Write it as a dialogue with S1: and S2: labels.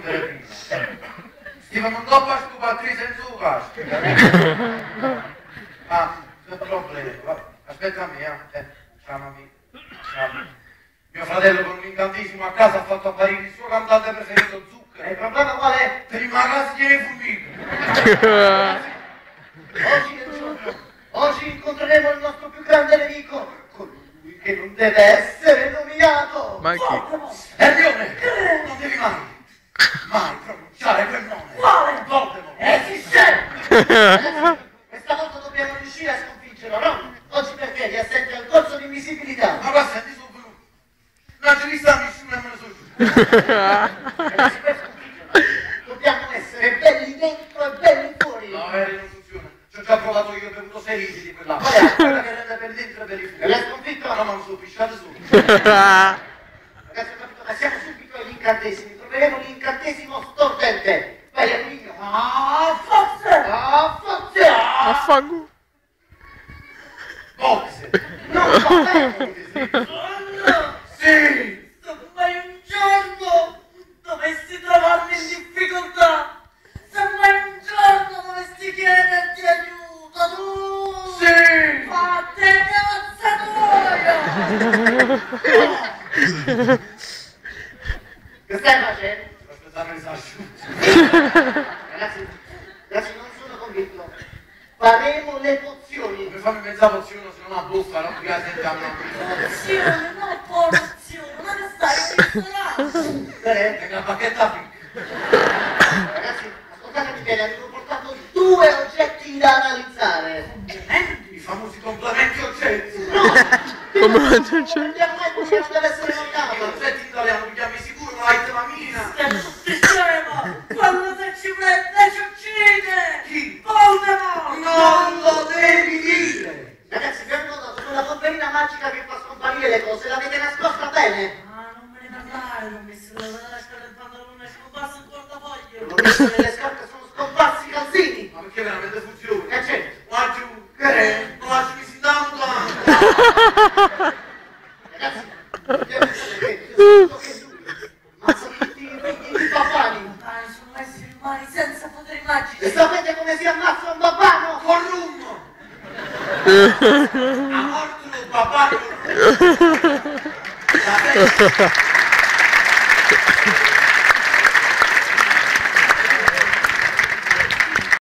S1: rispondere prima. Steve non dopo a scoprire senza un casco. Ah, non c'è problema. Aspetta a me, chiamami. Mio fratello con un incantesimo a casa ha fatto apparire il suo cantante preferito, Zucchero. E il problema qual è? Prima casa tiene fumito. Oggi incontreremo il nostro più grande nemico, colui che non deve essere nominato.
S2: Ma chi?
S1: Hermione, non devi mai pronunciare quel nome.
S3: Quale?
S1: Voldemort.
S3: Esiste! Questa volta dobbiamo riuscire a sconfiggerlo, no? Oggi perché? Ti assenti al corso di invisibilità.
S1: Ma guarda, senti, sono venuto. Non ci sta nessuno e me ne sono giù.
S3: Ragazzi, per sconfiggerlo dobbiamo essere belli dentro e belli fuori.
S1: No, non funziona. Ci ho già provato io, ho bevuto 6 litri di quella. Qual è? Quella che rende per dentro e per fuori.
S3: E l'hai sconfitto?
S1: No, ma non sono pisciato su.
S3: Ragazzi, ho capito, passiamo subito agli incantesimi. Troveremo l'incantesimo stordente. Vai, Arminio. Ah, forse! Ah, forse!
S2: Affango.
S1: Boxe.
S3: Non va bene!
S1: Sì!
S3: Se mai un giorno dovessi trovarmi in difficoltà, se mai un giorno dovessi chiederti aiuto, tu!
S1: Sì!
S3: Fate cazzaroia! Che stai facendo?
S1: Aspettate che si asciuga.
S3: Ragazzi, non sono convinto. Faremo le pozioni.
S1: Mi fammi mezza pozione, se non a buffa, non mi sentiamo.
S3: Pozione, no porzione, ma ne stai ristorando?
S1: È una bacchetta picca.
S3: Ragazzi, ascoltatemi bene, avevo portato 2 oggetti da analizzare.
S1: I famosi complementi oggetti.
S2: Come
S3: Non abbiamo mai perché non deve essere
S1: I
S3: notato.
S1: oggetti in italiano mi chiami sicuro, ma hai la mina.
S3: Scemo! Quando se ci prende ci uccide!
S1: Chi?
S3: Voldemort!
S1: Non lo devi dire.
S3: Ragazzi, vi ho notato quella polverina magica che fa scomparire le cose, l'avete nascosta bene?
S4: Ah, non me ne parlare, l'ho messo la lasciare il pantalone scomparso in portafoglio.
S3: L'ho visto nelle scarpe, sono scomparsi i calzini!
S1: Ma perché veramente funziona?
S3: E c'è?
S1: Guaggiù, non lasciami si tanto.
S3: Ragazzi, devo sapere che io so che lui ammazza tutti i figli di papani.
S4: Dai, sono esseri umani senza poteri magici.
S3: E sapete come si ammazza un babano?
S1: Con rum. A morto lo papà con rum.